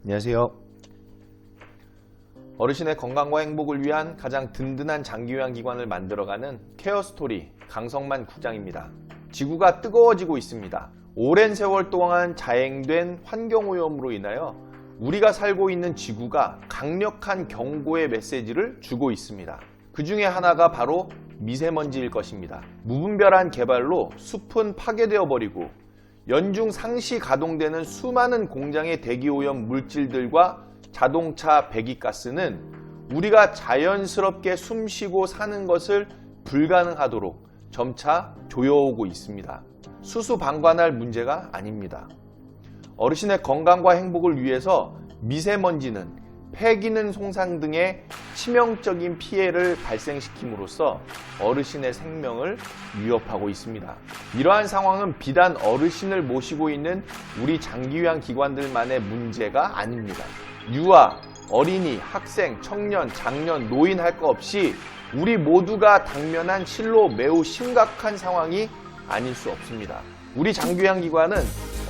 안녕하세요. 어르신의 건강과 행복을 위한 가장 든든한 장기요양기관을 만들어가는 케어스토리 강성만 국장입니다. 지구가 뜨거워지고 있습니다. 오랜 세월 동안 자행된 환경오염으로 인하여 우리가 살고 있는 지구가 강력한 경고의 메시지를 주고 있습니다. 그 중에 하나가 바로 미세먼지일 것입니다. 무분별한 개발로 숲은 파괴되어 버리고 연중 상시 가동되는 수많은 공장의 대기오염 물질들과 자동차 배기가스는 우리가 자연스럽게 숨쉬고 사는 것을 불가능하도록 점차 조여오고 있습니다. 수수방관할 문제가 아닙니다. 어르신의 건강과 행복을 위해서 미세먼지는 폐기능 손상 등의 치명적인 피해를 발생시킴으로써 어르신의 생명을 위협하고 있습니다. 이러한 상황은 비단 어르신을 모시고 있는 우리 장기요양 기관들만의 문제가 아닙니다. 유아, 어린이, 학생, 청년, 장년, 노인 할 것 없이 우리 모두가 당면한 실로 매우 심각한 상황이 아닐 수 없습니다. 우리 장기요양 기관은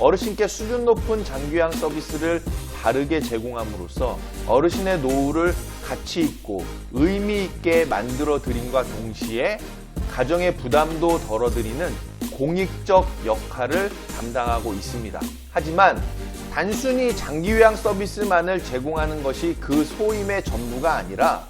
어르신께 수준 높은 장기요양 서비스를 바르게 제공함으로써 어르신의 노후를 가치 있고 의미 있게 만들어 드림과 동시에 가정의 부담도 덜어드리는 공익적 역할을 담당하고 있습니다. 하지만 단순히 장기요양 서비스만을 제공하는 것이 그 소임의 전부가 아니라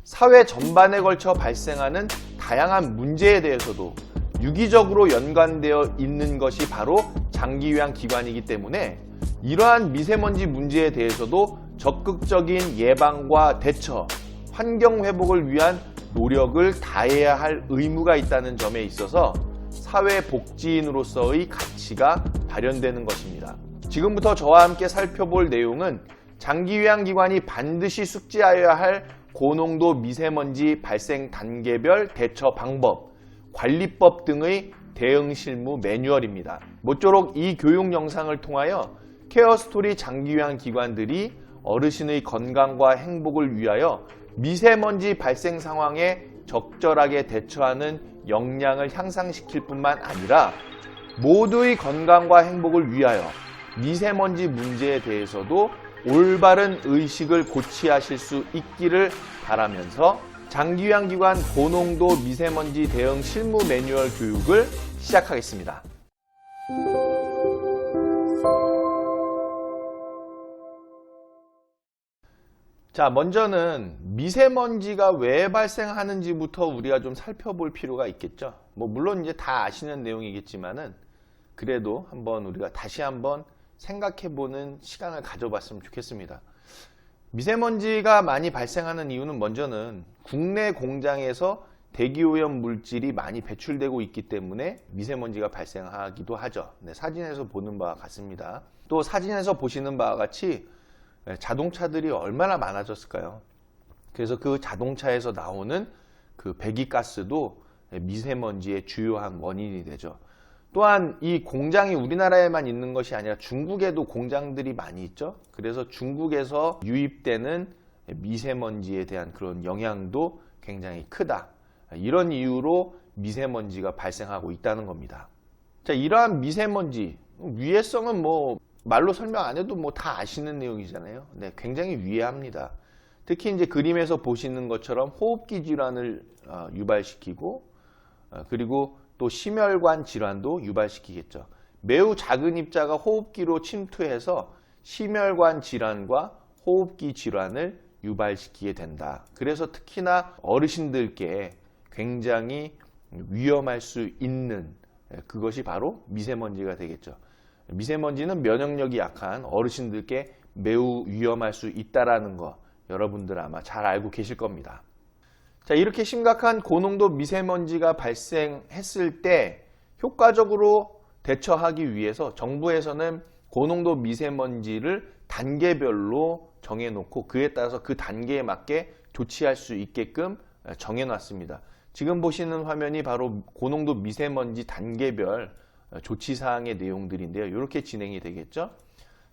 사회 전반에 걸쳐 발생하는 다양한 문제에 대해서도 유기적으로 연관되어 있는 것이 바로 장기요양 기관이기 때문에 이러한 미세먼지 문제에 대해서도 적극적인 예방과 대처, 환경 회복을 위한 노력을 다해야 할 의무가 있다는 점에 있어서 사회복지인으로서의 가치가 발현되는 것입니다. 지금부터 저와 함께 살펴볼 내용은 장기요양기관이 반드시 숙지하여야 할 고농도 미세먼지 발생 단계별 대처 방법, 관리법 등의 대응 실무 매뉴얼입니다. 모쪼록 이 교육 영상을 통하여 케어스토리 장기요양 기관들이 어르신의 건강과 행복을 위하여 미세먼지 발생 상황에 적절하게 대처하는 역량을 향상시킬 뿐만 아니라 모두의 건강과 행복을 위하여 미세먼지 문제에 대해서도 올바른 의식을 고취하실 수 있기를 바라면서 장기요양기관 고농도 미세먼지 대응 실무 매뉴얼 교육을 시작하겠습니다. 자, 먼저는 미세먼지가 왜 발생하는지부터 우리가 좀 살펴볼 필요가 있겠죠. 물론 이제 다 아시는 내용이겠지만은 그래도 우리가 다시 한번 생각해보는 시간을 가져봤으면 좋겠습니다. 미세먼지가 많이 발생하는 이유는 먼저는 국내 공장에서 대기오염 물질이 많이 배출되고 있기 때문에 미세먼지가 발생하기도 하죠. 네, 사진에서 보는 바와 같습니다. 또 사진에서 보시는 바와 같이 자동차들이 얼마나 많아졌을까요? 그래서 그 자동차에서 나오는 그 배기가스도 미세먼지의 주요한 원인이 되죠. 또한 이 공장이 우리나라에만 있는 것이 아니라 중국에도 공장들이 많이 있죠. 그래서 중국에서 유입되는 미세먼지에 대한 그런 영향도 굉장히 크다. 이런 이유로 미세먼지가 발생하고 있다는 겁니다. 자, 이러한 미세먼지 위해성은 말로 설명 안 해도 다 아시는 내용이잖아요. 네, 굉장히 위해합니다. 특히 이제 그림에서 보시는 것처럼 호흡기 질환을 유발시키고 그리고 또 심혈관 질환도 유발시키겠죠. 매우 작은 입자가 호흡기로 침투해서 심혈관 질환과 호흡기 질환을 유발시키게 된다. 그래서 특히나 어르신들께 굉장히 위험할 수 있는 그것이 바로 미세먼지가 되겠죠. 미세먼지는 면역력이 약한 어르신들께 매우 위험할 수 있다는 거 여러분들 아마 잘 알고 계실 겁니다. 자, 이렇게 심각한 고농도 미세먼지가 발생했을 때 효과적으로 대처하기 위해서 정부에서는 고농도 미세먼지를 단계별로 정해놓고 그에 따라서 그 단계에 맞게 조치할 수 있게끔 정해놨습니다. 지금 보시는 화면이 바로 고농도 미세먼지 단계별 조치사항의 내용들인데요. 이렇게 진행이 되겠죠.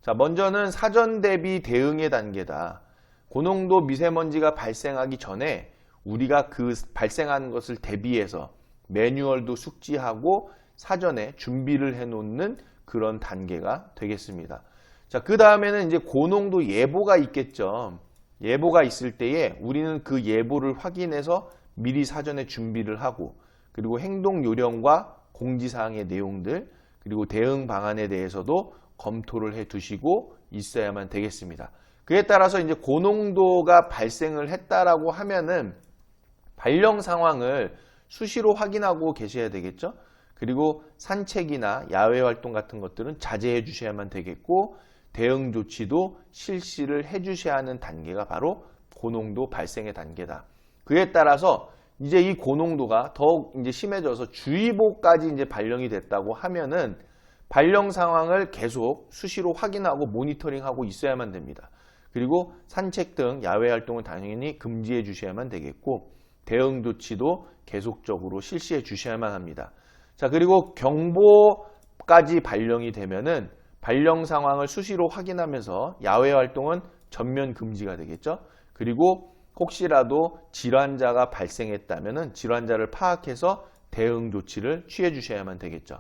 자, 먼저는 사전 대비 대응의 단계다. 고농도 미세먼지가 발생하기 전에 우리가 그 발생하는 것을 대비해서 매뉴얼도 숙지하고 사전에 준비를 해놓는 그런 단계가 되겠습니다. 자, 그 다음에는 이제 고농도 예보가 있겠죠. 예보가 있을 때에 우리는 그 예보를 확인해서 미리 사전에 준비를 하고, 그리고 행동 요령과 공지사항의 내용들, 그리고 대응 방안에 대해서도 검토를 해 두시고 있어야만 되겠습니다. 그에 따라서 이제 고농도가 발생을 했다라고 하면은 발령 상황을 수시로 확인하고 계셔야 되겠죠. 그리고 산책이나 야외 활동 같은 것들은 자제해 주셔야만 되겠고, 대응 조치도 실시를 해 주셔야 하는 단계가 바로 고농도 발생의 단계다. 그에 따라서 이제 이 고농도가 더욱 이제 심해져서 주의보까지 이제 발령이 됐다고 하면은 발령 상황을 계속 수시로 확인하고 모니터링하고 있어야만 됩니다. 그리고 산책 등 야외 활동을 당연히 금지해 주셔야만 되겠고, 대응 조치도 계속적으로 실시해 주셔야만 합니다. 자, 그리고 경보까지 발령이 되면은 발령 상황을 수시로 확인하면서 야외 활동은 전면 금지가 되겠죠. 그리고 혹시라도 질환자가 발생했다면은 질환자를 파악해서 대응 조치를 취해 주셔야만 되겠죠.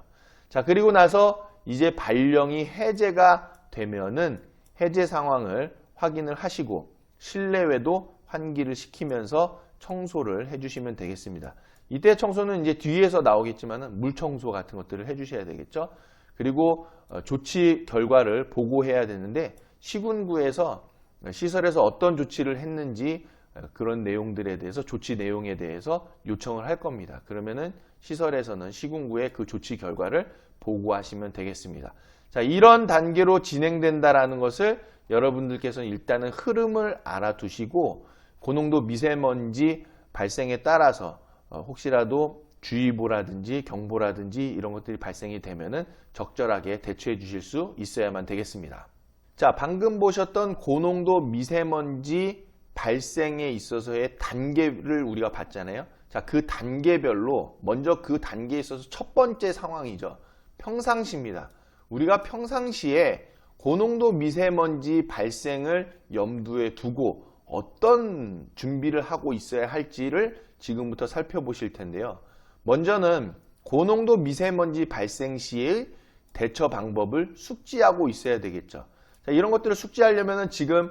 자, 그리고 나서 이제 발령이 해제가 되면은 해제 상황을 확인을 하시고 실내외도 환기를 시키면서 청소를 해주시면 되겠습니다. 이때 청소는 이제 뒤에서 나오겠지만은 물 청소 같은 것들을 해주셔야 되겠죠. 그리고 조치 결과를 보고해야 되는데 시군구에서 시설에서 어떤 조치를 했는지 그런 내용들에 대해서 조치 내용에 대해서 요청을 할 겁니다. 그러면은 시설에서는 시군구에 그 조치 결과를 보고하시면 되겠습니다. 자, 이런 단계로 진행된다라는 것을 여러분들께서는 일단은 흐름을 알아두시고 고농도 미세먼지 발생에 따라서 혹시라도 주의보라든지 경보라든지 이런 것들이 발생이 되면은 적절하게 대처해 주실 수 있어야만 되겠습니다. 자, 방금 보셨던 고농도 미세먼지 발생에 있어서의 단계를 우리가 봤잖아요. 자, 그 단계별로 먼저 그 단계에 있어서 첫 번째 상황이죠. 평상시입니다. 우리가 평상시에 고농도 미세먼지 발생을 염두에 두고 어떤 준비를 하고 있어야 할지를 지금부터 살펴보실 텐데요. 먼저는 고농도 미세먼지 발생 시의 대처 방법을 숙지하고 있어야 되겠죠. 자, 이런 것들을 숙지하려면 지금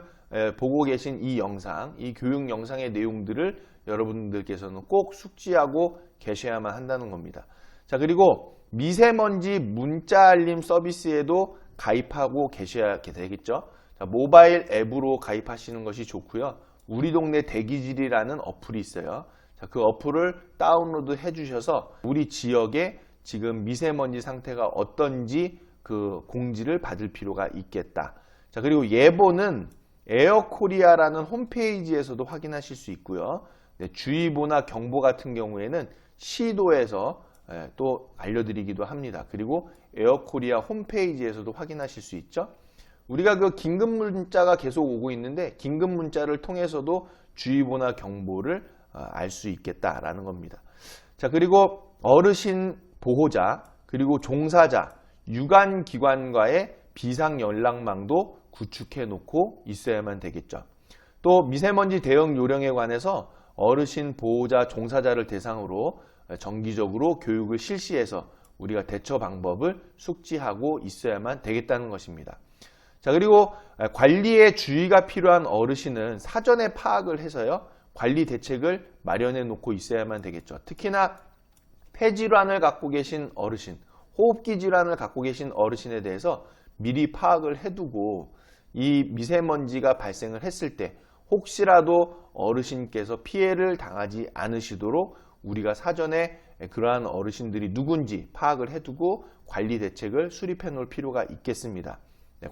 보고 계신 이 영상, 이 교육 영상의 내용들을 여러분들께서는 꼭 숙지하고 계셔야만 한다는 겁니다. 자, 그리고 미세먼지 문자 알림 서비스에도 가입하고 계셔야 되겠죠. 자, 모바일 앱으로 가입하시는 것이 좋고요. 우리 동네 대기질이라는 어플이 있어요. 자, 그 어플을 다운로드 해주셔서 우리 지역에 지금 미세먼지 상태가 어떤지 그 공지를 받을 필요가 있겠다. 자, 그리고 예보는 에어코리아라는 홈페이지에서도 확인하실 수 있고요. 네, 주의보나 경보 같은 경우에는 시도에서 또 알려드리기도 합니다. 그리고 에어코리아 홈페이지에서도 확인하실 수 있죠. 우리가 그 긴급 문자가 계속 오고 있는데 긴급 문자를 통해서도 주의보나 경보를 알 수 있겠다라는 겁니다. 자, 그리고 어르신 보호자, 그리고 종사자, 유관기관과의 비상연락망도 구축해 놓고 있어야만 되겠죠. 또 미세먼지 대응 요령에 관해서 어르신 보호자 종사자를 대상으로 정기적으로 교육을 실시해서 우리가 대처 방법을 숙지하고 있어야만 되겠다는 것입니다. 자, 그리고 관리에 주의가 필요한 어르신은 사전에 파악을 해서요, 관리 대책을 마련해 놓고 있어야만 되겠죠. 특히나 폐질환을 갖고 계신 어르신, 호흡기 질환을 갖고 계신 어르신에 대해서 미리 파악을 해두고 이 미세먼지가 발생을 했을 때 혹시라도 어르신께서 피해를 당하지 않으시도록 우리가 사전에 그러한 어르신들이 누군지 파악을 해두고 관리 대책을 수립해 놓을 필요가 있겠습니다.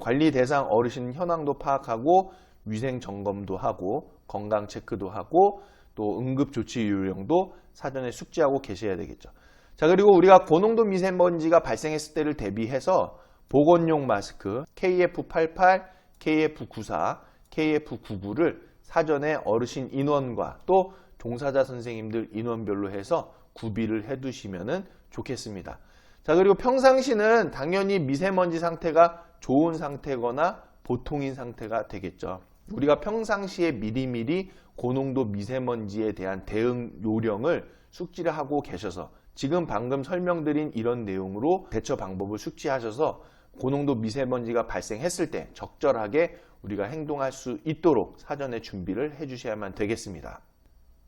관리 대상 어르신 현황도 파악하고 위생 점검도 하고 건강 체크도 하고 또 응급 조치 요령도 사전에 숙지하고 계셔야 되겠죠. 자, 그리고 우리가 고농도 미세먼지가 발생했을 때를 대비해서 보건용 마스크 KF88, KF94, KF99를 사전에 어르신 인원과 또 종사자 선생님들 인원별로 해서 구비를 해 두시면 좋겠습니다. 자, 그리고 평상시는 당연히 미세먼지 상태가 좋은 상태거나 보통인 상태가 되겠죠. 우리가 평상시에 미리미리 고농도 미세먼지에 대한 대응 요령을 숙지를 하고 계셔서 지금 방금 설명드린 이런 내용으로 대처 방법을 숙지하셔서 고농도 미세먼지가 발생했을 때 적절하게 우리가 행동할 수 있도록 사전에 준비를 해 주셔야만 되겠습니다.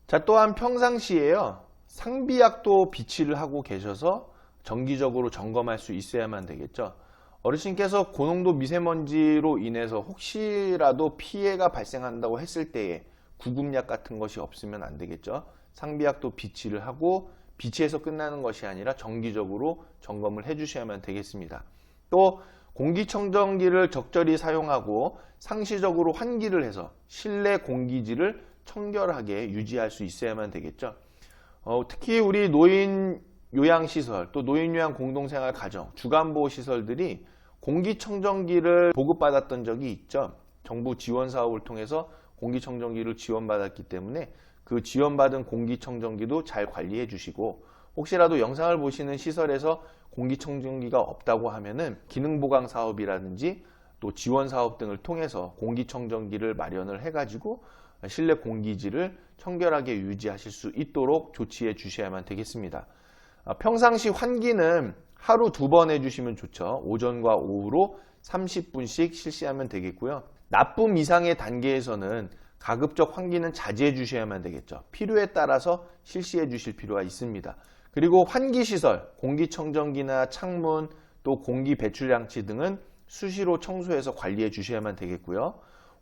자, 또한 평상시에요, 상비약도 비치를 하고 계셔서 정기적으로 점검할 수 있어야만 되겠죠. 어르신께서 고농도 미세먼지로 인해서 혹시라도 피해가 발생한다고 했을 때에 구급약 같은 것이 없으면 안 되겠죠. 상비약도 비치를 하고 비치해서 끝나는 것이 아니라 정기적으로 점검을 해 주셔야만 되겠습니다. 또 공기청정기를 적절히 사용하고 상시적으로 환기를 해서 실내 공기질을 청결하게 유지할 수 있어야만 되겠죠. 특히 우리 노인 요양시설, 또 노인 요양 공동생활 가정, 주간보호시설들이 공기청정기를 보급받았던 적이 있죠. 정부 지원 사업을 통해서 공기청정기를 지원받았기 때문에 그 지원받은 공기청정기도 잘 관리해 주시고, 혹시라도 영상을 보시는 시설에서 공기청정기가 없다고 하면은 기능보강 사업이라든지 또 지원 사업 등을 통해서 공기청정기를 마련을 해가지고 실내 공기질을 청결하게 유지하실 수 있도록 조치해 주셔야만 되겠습니다. 평상시 환기는 하루 2번 해주시면 좋죠. 오전과 오후로 30분씩 실시하면 되겠고요. 나쁨 이상의 단계에서는 가급적 환기는 자제해 주셔야만 되겠죠. 필요에 따라서 실시해 주실 필요가 있습니다. 그리고 환기시설, 공기청정기나 창문, 또 공기 배출장치 등은 수시로 청소해서 관리해 주셔야만 되겠고요.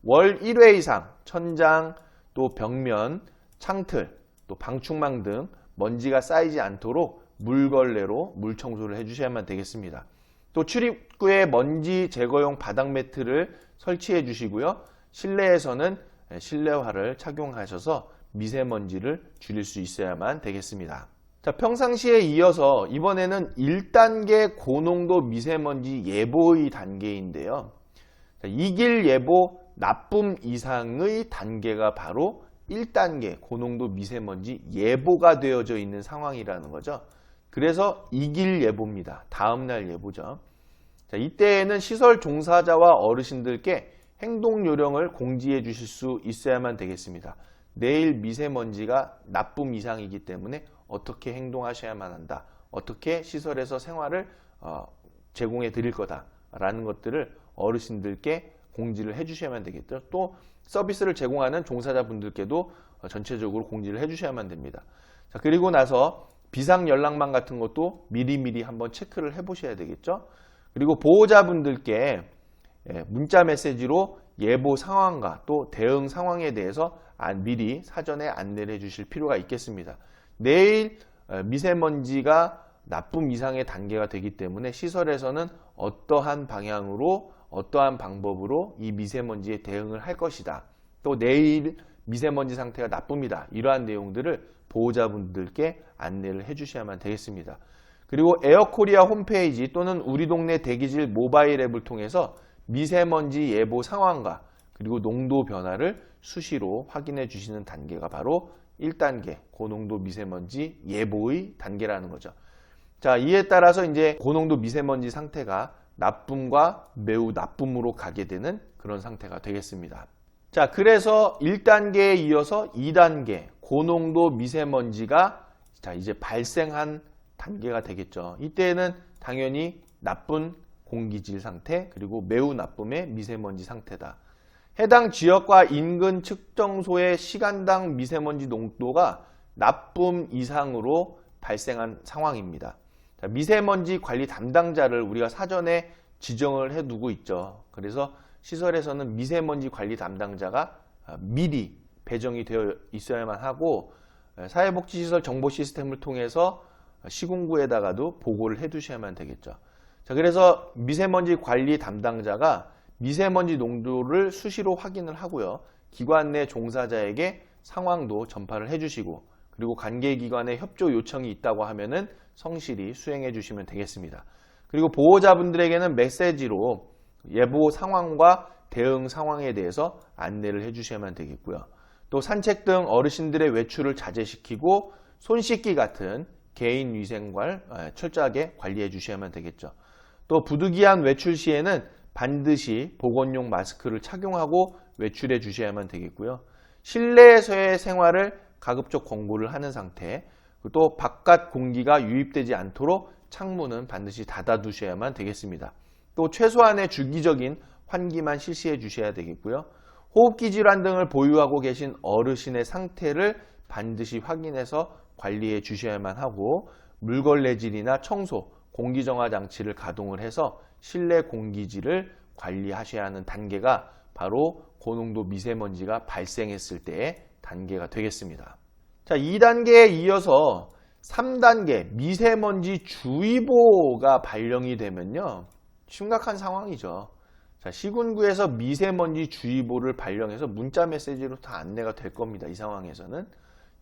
월 1회 이상 천장, 또 벽면, 창틀, 또 방충망 등 먼지가 쌓이지 않도록 물걸레로 물 청소를 해주셔야만 되겠습니다. 또 출입구에 먼지 제거용 바닥 매트를 설치해 주시고요. 실내에서는 실내화를 착용하셔서 미세먼지를 줄일 수 있어야만 되겠습니다. 자, 평상시에 이어서 이번에는 1단계 고농도 미세먼지 예보의 단계인데요. 이길 예보 나쁨 이상의 단계가 바로 1단계 고농도 미세먼지 예보가 되어져 있는 상황이라는 거죠. 그래서 이길 예보입니다. 다음날 예보죠. 자, 이때에는 시설 종사자와 어르신들께 행동 요령을 공지해 주실 수 있어야만 되겠습니다. 내일 미세먼지가 나쁨 이상이기 때문에 어떻게 행동하셔야만 한다. 어떻게 시설에서 생활을 제공해 드릴 거다라는 것들을 어르신들께 공지를 해 주셔야만 되겠죠. 또 서비스를 제공하는 종사자분들께도 전체적으로 공지를 해 주셔야만 됩니다. 자, 그리고 나서 비상 연락망 같은 것도 미리미리 한번 체크를 해 보셔야 되겠죠. 그리고 보호자분들께 문자 메시지로 예보 상황과 또 대응 상황에 대해서 미리 사전에 안내를 해 주실 필요가 있겠습니다. 내일 미세먼지가 나쁨 이상의 단계가 되기 때문에 시설에서는 어떠한 방향으로 어떠한 방법으로 이 미세먼지에 대응을 할 것이다. 또 내일 미세먼지 상태가 나쁩니다. 이러한 내용들을 보호자분들께 안내를 해 주셔야만 되겠습니다. 그리고 에어코리아 홈페이지 또는 우리 동네 대기질 모바일 앱을 통해서 미세먼지 예보 상황과 그리고 농도 변화를 수시로 확인해 주시는 단계가 바로 1단계 고농도 미세먼지 예보의 단계라는 거죠. 자, 이에 따라서 이제 고농도 미세먼지 상태가 나쁨과 매우 나쁨으로 가게 되는 그런 상태가 되겠습니다. 자, 그래서 1단계에 이어서 2단계 고농도 미세먼지가 이제 발생한 단계가 되겠죠. 이때에는 당연히 나쁜 공기질 상태 그리고 매우 나쁨의 미세먼지 상태다. 해당 지역과 인근 측정소의 시간당 미세먼지 농도가 나쁨 이상으로 발생한 상황입니다. 자, 미세먼지 관리 담당자를 우리가 사전에 지정을 해두고 있죠. 그래서 시설에서는 미세먼지 관리 담당자가 미리 배정이 되어 있어야만 하고 사회복지시설 정보 시스템을 통해서 시군구에다가도 보고를 해두셔야만 되겠죠. 자, 그래서 미세먼지 관리 담당자가 미세먼지 농도를 수시로 확인을 하고요. 기관 내 종사자에게 상황도 전파를 해주시고 그리고 관계기관의 협조 요청이 있다고 하면은 성실히 수행해 주시면 되겠습니다. 그리고 보호자분들에게는 메시지로 예보 상황과 대응 상황에 대해서 안내를 해주셔야만 되겠고요. 또 산책 등 어르신들의 외출을 자제시키고 손 씻기 같은 개인 위생관 철저하게 관리해 주셔야만 되겠죠. 또 부득이한 외출 시에는 반드시 보건용 마스크를 착용하고 외출해 주셔야만 되겠고요. 실내에서의 생활을 가급적 권고를 하는 상태, 또 바깥 공기가 유입되지 않도록 창문은 반드시 닫아 두셔야만 되겠습니다. 또 최소한의 주기적인 환기만 실시해 주셔야 되겠고요. 호흡기 질환 등을 보유하고 계신 어르신의 상태를 반드시 확인해서 관리해 주셔야만 하고, 물걸레질이나 청소, 공기정화 장치를 가동을 해서 실내 공기질을 관리하셔야 하는 단계가 바로 고농도 미세먼지가 발생했을 때의 단계가 되겠습니다. 자, 2단계에 이어서 3단계 미세먼지 주의보가 발령이 되면요, 심각한 상황이죠. 자, 시군구에서 미세먼지 주의보를 발령해서 문자 메시지로 다 안내가 될 겁니다. 이 상황에서는.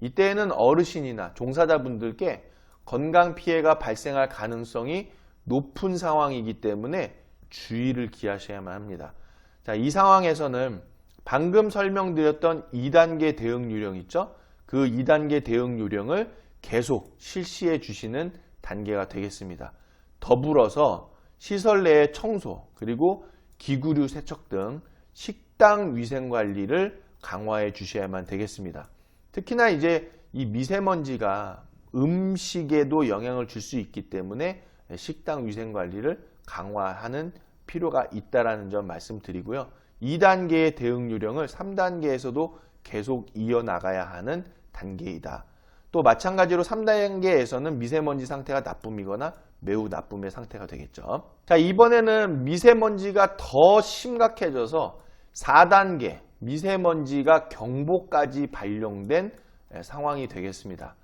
이때에는 어르신이나 종사자분들께 건강 피해가 발생할 가능성이 높은 상황이기 때문에 주의를 기하셔야만 합니다. 자, 이 상황에서는 방금 설명드렸던 2단계 대응 요령 있죠? 그 2단계 대응 요령을 계속 실시해 주시는 단계가 되겠습니다. 더불어서 시설 내의 청소, 그리고 기구류 세척 등 식당 위생 관리를 강화해 주셔야만 되겠습니다. 특히나 이제 이 미세먼지가 음식에도 영향을 줄 수 있기 때문에 식당 위생 관리를 강화하는 필요가 있다는 점 말씀드리고요. 2단계의 대응 요령을 3단계에서도 계속 이어나가야 하는 단계이다. 또 마찬가지로 3단계에서는 미세먼지 상태가 나쁨이거나 매우 나쁨의 상태가 되겠죠. 자, 이번에는 미세먼지가 더 심각해져서 4단계 미세먼지가 경보까지 발령된 상황이 되겠습니다.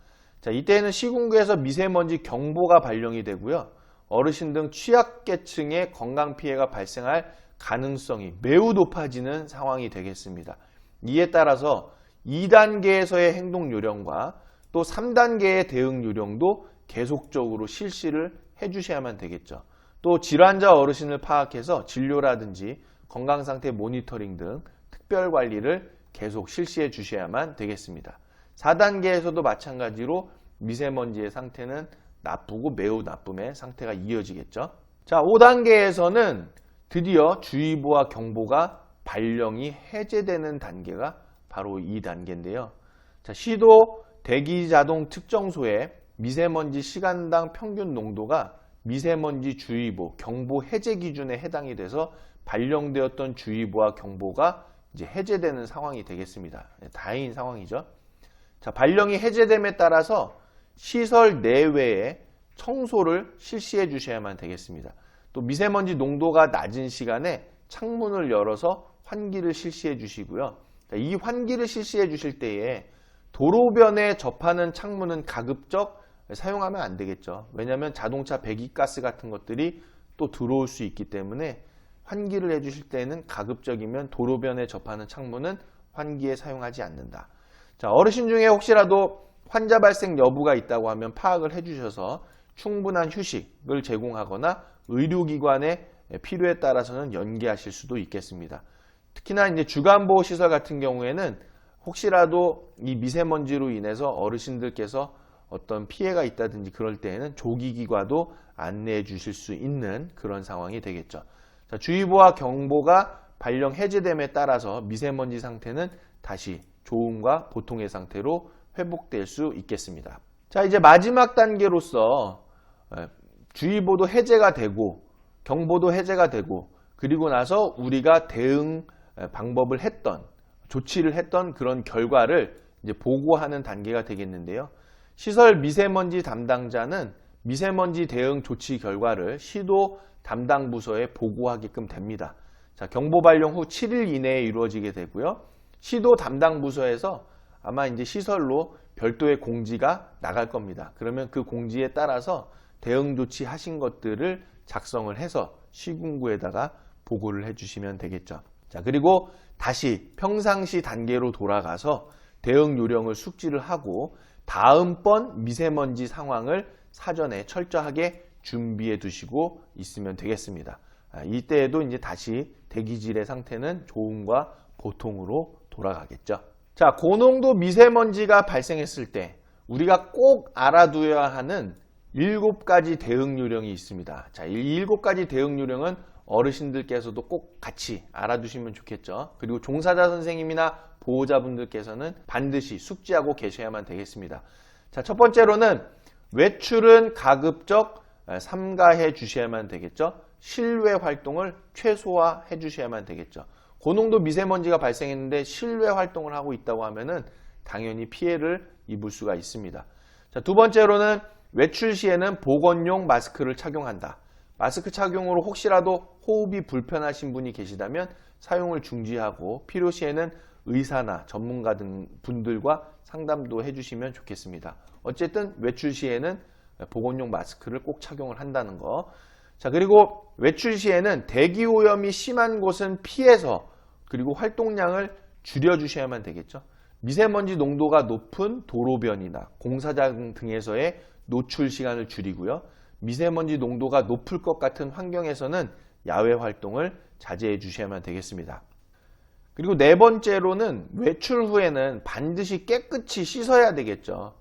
자, 이때는 시군구에서 미세먼지 경보가 발령이 되고요. 어르신 등 취약계층의 건강 피해가 발생할 가능성이 매우 높아지는 상황이 되겠습니다. 이에 따라서 2단계에서의 행동 요령과 또 3단계의 대응 요령도 계속적으로 실시를 해주셔야만 되겠죠. 또 질환자 어르신을 파악해서 진료라든지 건강상태 모니터링 등 특별 관리를 계속 실시해 주셔야만 되겠습니다. 4단계에서도 마찬가지로 미세먼지의 상태는 나쁘고 매우 나쁨의 상태가 이어지겠죠. 자, 5단계에서는 드디어 주의보와 경보가 발령이 해제되는 단계가 바로 이 단계인데요. 자, 시도 대기자동 측정소에 미세먼지 시간당 평균 농도가 미세먼지 주의보, 경보 해제 기준에 해당이 돼서 발령되었던 주의보와 경보가 이제 해제되는 상황이 되겠습니다. 다행인 상황이죠. 자, 발령이 해제됨에 따라서 시설 내외에 청소를 실시해 주셔야만 되겠습니다. 또 미세먼지 농도가 낮은 시간에 창문을 열어서 환기를 실시해 주시고요. 이 환기를 실시해 주실 때에 도로변에 접하는 창문은 가급적 사용하면 안 되겠죠. 왜냐하면 자동차 배기가스 같은 것들이 또 들어올 수 있기 때문에 환기를 해 주실 때는 가급적이면 도로변에 접하는 창문은 환기에 사용하지 않는다. 자, 어르신 중에 혹시라도 환자 발생 여부가 있다고 하면 파악을 해 주셔서 충분한 휴식을 제공하거나 의료기관의 필요에 따라서는 연계하실 수도 있겠습니다. 특히나 이제 주간보호시설 같은 경우에는 혹시라도 이 미세먼지로 인해서 어르신들께서 어떤 피해가 있다든지 그럴 때에는 조기기과도 안내해 주실 수 있는 그런 상황이 되겠죠. 자, 주의보와 경보가 발령 해제됨에 따라서 미세먼지 상태는 다시 좋음과 보통의 상태로 회복될 수 있겠습니다. 자, 이제 마지막 단계로서 주의보도 해제가 되고 경보도 해제가 되고 그리고 나서 우리가 대응 방법을 했던 조치를 했던 그런 결과를 이제 보고하는 단계가 되겠는데요. 시설 미세먼지 담당자는 미세먼지 대응 조치 결과를 시도 담당 부서에 보고하게끔 됩니다. 자, 경보 발령 후 7일 이내에 이루어지게 되고요. 시도 담당 부서에서 아마 이제 시설로 별도의 공지가 나갈 겁니다. 그러면 그 공지에 따라서 대응 조치 하신 것들을 작성을 해서 시군구에다가 보고를 해주시면 되겠죠. 자, 그리고 다시 평상시 단계로 돌아가서 대응 요령을 숙지를 하고 다음번 미세먼지 상황을 사전에 철저하게 준비해 두시고 있으면 되겠습니다. 이때에도 이제 다시 대기질의 상태는 좋음과 보통으로 돌아가겠죠. 자, 고농도 미세먼지가 발생했을 때 우리가 꼭 알아두어야 하는 7가지 대응 요령이 있습니다. 자, 이 7가지 대응 요령은 어르신들께서도 꼭 같이 알아두시면 좋겠죠. 그리고 종사자 선생님이나 보호자분들께서는 반드시 숙지하고 계셔야만 되겠습니다. 자, 첫 번째로는 외출은 가급적 삼가해 주셔야만 되겠죠. 실외 활동을 최소화해 주셔야만 되겠죠. 고농도 미세먼지가 발생했는데 실외 활동을 하고 있다고 하면은 당연히 피해를 입을 수가 있습니다. 자, 두 번째로는 외출 시에는 보건용 마스크를 착용한다. 마스크 착용으로 혹시라도 호흡이 불편하신 분이 계시다면 사용을 중지하고 필요시에는 의사나 전문가 등 분들과 상담도 해주시면 좋겠습니다. 어쨌든 외출 시에는 보건용 마스크를 꼭 착용을 한다는 거. 자, 그리고 외출 시에는 대기 오염이 심한 곳은 피해서 그리고 활동량을 줄여주셔야만 되겠죠. 미세먼지 농도가 높은 도로변이나 공사장 등에서의 노출 시간을 줄이고요. 미세먼지 농도가 높을 것 같은 환경에서는 야외 활동을 자제해 주셔야만 되겠습니다. 그리고 네 번째로는 외출 후에는 반드시 깨끗이 씻어야 되겠죠.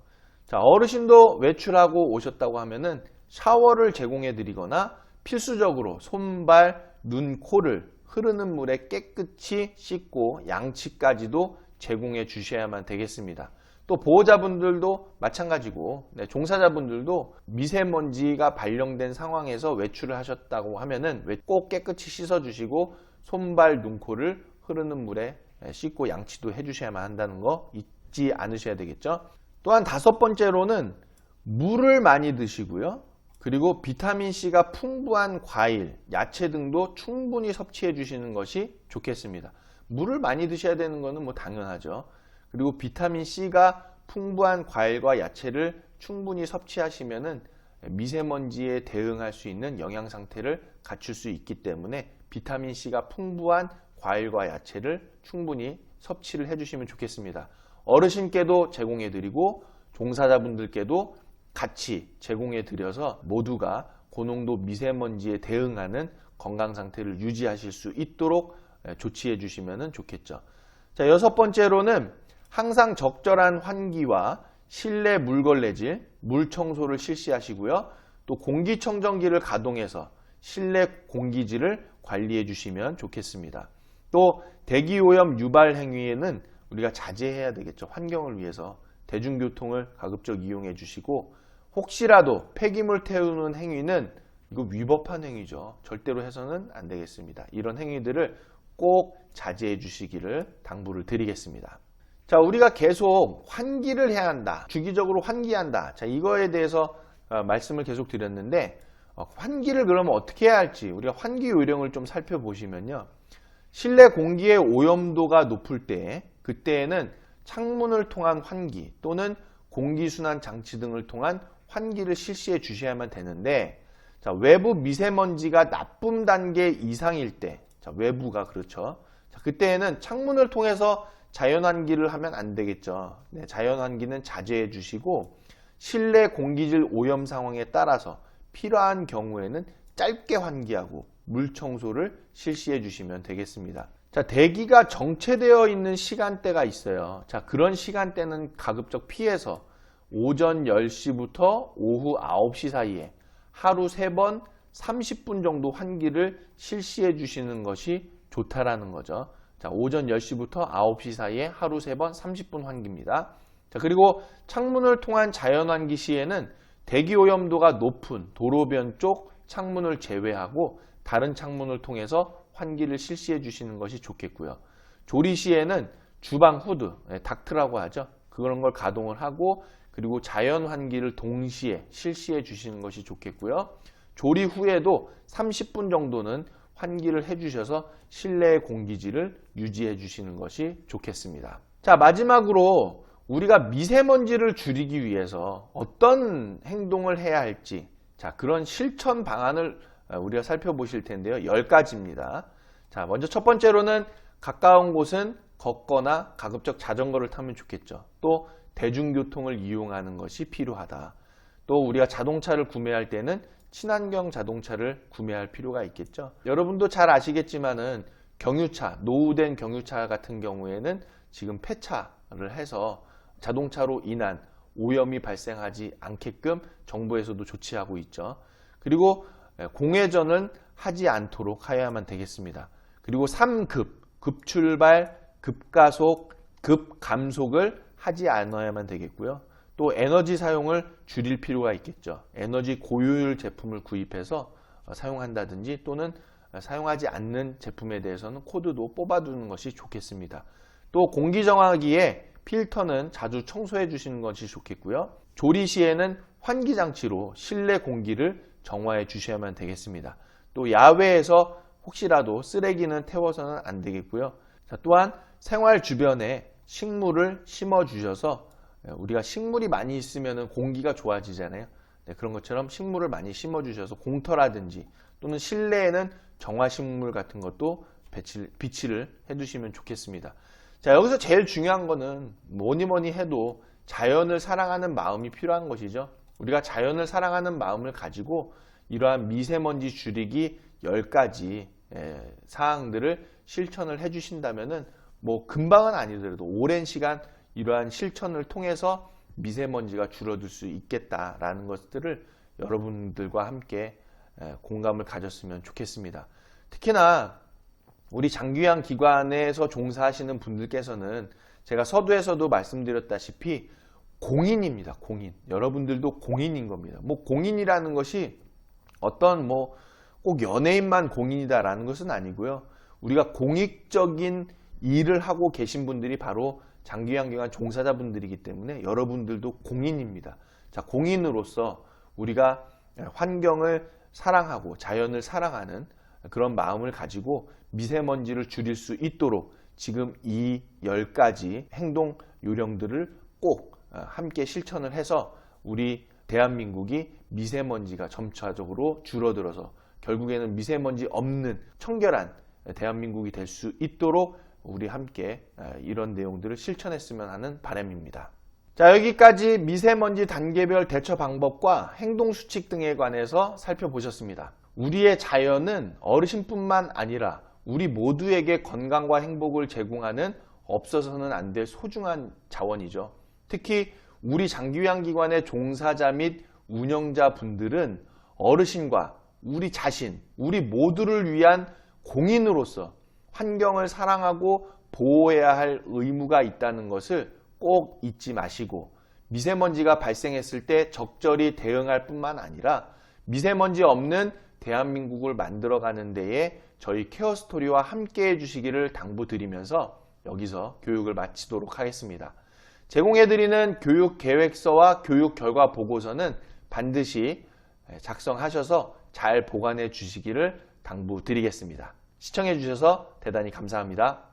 자, 어르신도 외출하고 오셨다고 하면은 샤워를 제공해 드리거나 필수적으로 손발, 눈, 코를 흐르는 물에 깨끗이 씻고 양치까지도 제공해 주셔야만 되겠습니다. 또 보호자분들도 마찬가지고 종사자분들도 미세먼지가 발령된 상황에서 외출을 하셨다고 하면은 꼭 깨끗이 씻어 주시고 손발, 눈, 코를 흐르는 물에 씻고 양치도 해주셔야만 한다는 거 잊지 않으셔야 되겠죠. 또한 다섯 번째로는 물을 많이 드시고요. 그리고 비타민C가 풍부한 과일, 야채 등도 충분히 섭취해 주시는 것이 좋겠습니다. 물을 많이 드셔야 되는 것은 뭐 당연하죠. 그리고 비타민C가 풍부한 과일과 야채를 충분히 섭취하시면은 미세먼지에 대응할 수 있는 영양 상태를 갖출 수 있기 때문에 비타민C가 풍부한 과일과 야채를 충분히 섭취를 해주시면 좋겠습니다. 어르신께도 제공해드리고 종사자분들께도 같이 제공해드려서 모두가 고농도 미세먼지에 대응하는 건강 상태를 유지하실 수 있도록 조치해 주시면 좋겠죠. 자, 여섯 번째로는 항상 적절한 환기와 실내 물걸레질, 물 청소를 실시하시고요. 또 공기청정기를 가동해서 실내 공기질을 관리해 주시면 좋겠습니다. 또 대기오염 유발 행위에는 우리가 자제해야 되겠죠. 환경을 위해서 대중교통을 가급적 이용해 주시고 혹시라도 폐기물 태우는 행위는 이거 위법한 행위죠. 절대로 해서는 안 되겠습니다. 이런 행위들을 꼭 자제해 주시기를 당부를 드리겠습니다. 자, 우리가 계속 환기를 해야 한다. 주기적으로 환기한다. 자, 이거에 대해서 말씀을 계속 드렸는데 환기를 그러면 어떻게 해야 할지 우리가 환기 요령을 좀 살펴보시면요. 실내 공기의 오염도가 높을 때 그때에는 창문을 통한 환기 또는 공기순환 장치 등을 통한 환기를 실시해 주셔야만 되는데 자, 외부 미세먼지가 나쁨 단계 이상일 때 자, 외부가 그렇죠. 자, 그때에는 창문을 통해서 자연환기를 하면 안 되겠죠. 네, 자연환기는 자제해 주시고 실내 공기질 오염 상황에 따라서 필요한 경우에는 짧게 환기하고 물 청소를 실시해 주시면 되겠습니다. 자, 대기가 정체되어 있는 시간대가 있어요. 자, 그런 시간대는 가급적 피해서 오전 10시부터 오후 9시 사이에 하루 3번 30분 정도 환기를 실시해 주시는 것이 좋다라는 거죠. 자, 오전 10시부터 9시 사이에 하루 3번 30분 환기입니다. 자, 그리고 창문을 통한 자연환기 시에는 대기오염도가 높은 도로변 쪽 창문을 제외하고 다른 창문을 통해서 환기를 실시해 주시는 것이 좋겠고요. 조리 시에는 주방 후드, 닥트라고 하죠. 그런 걸 가동을 하고 그리고 자연 환기를 동시에 실시해 주시는 것이 좋겠고요. 조리 후에도 30분 정도는 환기를 해주셔서 실내의 공기질을 유지해 주시는 것이 좋겠습니다. 자, 마지막으로 우리가 미세먼지를 줄이기 위해서 어떤 행동을 해야 할지 자, 그런 실천 방안을 우리가 살펴보실 텐데요. 10가지입니다. 자, 먼저 첫 번째로는 가까운 곳은 걷거나 가급적 자전거를 타면 좋겠죠. 또 대중교통을 이용하는 것이 필요하다. 또 우리가 자동차를 구매할 때는 친환경 자동차를 구매할 필요가 있겠죠. 여러분도 잘 아시겠지만은 경유차, 노후된 경유차 같은 경우에는 지금 폐차를 해서 자동차로 인한 오염이 발생하지 않게끔 정부에서도 조치하고 있죠. 그리고 공회전은 하지 않도록 해야만 되겠습니다. 그리고 3급, 급출발, 급가속, 급감속을 하지 않아야만 되겠고요. 또 에너지 사용을 줄일 필요가 있겠죠. 에너지 고효율 제품을 구입해서 사용한다든지 또는 사용하지 않는 제품에 대해서는 코드도 뽑아두는 것이 좋겠습니다. 또 공기 정화기에 필터는 자주 청소해 주시는 것이 좋겠고요. 조리 시에는 환기장치로 실내 공기를 정화해 주셔야만 되겠습니다. 또 야외에서 혹시라도 쓰레기는 태워서는 안 되겠고요. 또한 생활 주변에 식물을 심어 주셔서 우리가 식물이 많이 있으면 공기가 좋아지잖아요. 그런 것처럼 식물을 많이 심어 주셔서 공터라든지 또는 실내에는 정화식물 같은 것도 비치를 해두시면 좋겠습니다. 자, 여기서 제일 중요한 거는 뭐니 해도 자연을 사랑하는 마음이 필요한 것이죠. 우리가 자연을 사랑하는 마음을 가지고 이러한 미세먼지 줄이기 10가지 사항들을 실천을 해주신다면은 뭐 금방은 아니더라도 오랜 시간 이러한 실천을 통해서 미세먼지가 줄어들 수 있겠다라는 것들을 여러분들과 함께 공감을 가졌으면 좋겠습니다. 특히나 우리 장규양 기관에서 종사하시는 분들께서는 제가 서두에서도 말씀드렸다시피 공인입니다. 공인. 여러분들도 공인인 겁니다. 뭐 공인이라는 것이 어떤 뭐 꼭 연예인만 공인이다라는 것은 아니고요. 우리가 공익적인 일을 하고 계신 분들이 바로 장규양 기관 종사자분들이기 때문에 여러분들도 공인입니다. 자, 공인으로서 우리가 환경을 사랑하고 자연을 사랑하는 그런 마음을 가지고 미세먼지를 줄일 수 있도록 지금 이 10가지 행동 요령들을 꼭 함께 실천을 해서 우리 대한민국이 미세먼지가 점차적으로 줄어들어서 결국에는 미세먼지 없는 청결한 대한민국이 될 수 있도록 우리 함께 이런 내용들을 실천했으면 하는 바람입니다. 자, 여기까지 미세먼지 단계별 대처 방법과 행동 수칙 등에 관해서 살펴보셨습니다. 우리의 자연은 어르신뿐만 아니라 우리 모두에게 건강과 행복을 제공하는 없어서는 안 될 소중한 자원이죠. 특히 우리 장규양 기관의 종사자 및 운영자 분들은 어르신과 우리 자신, 우리 모두를 위한 공인으로서 환경을 사랑하고 보호해야 할 의무가 있다는 것을 꼭 잊지 마시고 미세먼지가 발생했을 때 적절히 대응할 뿐만 아니라 미세먼지 없는 대한민국을 만들어가는 데에 저희 케어스토리와 함께 해주시기를 당부드리면서 여기서 교육을 마치도록 하겠습니다. 제공해드리는 교육 계획서와 교육 결과 보고서는 반드시 작성하셔서 잘 보관해 주시기를 당부드리겠습니다. 시청해 주셔서 대단히 감사합니다.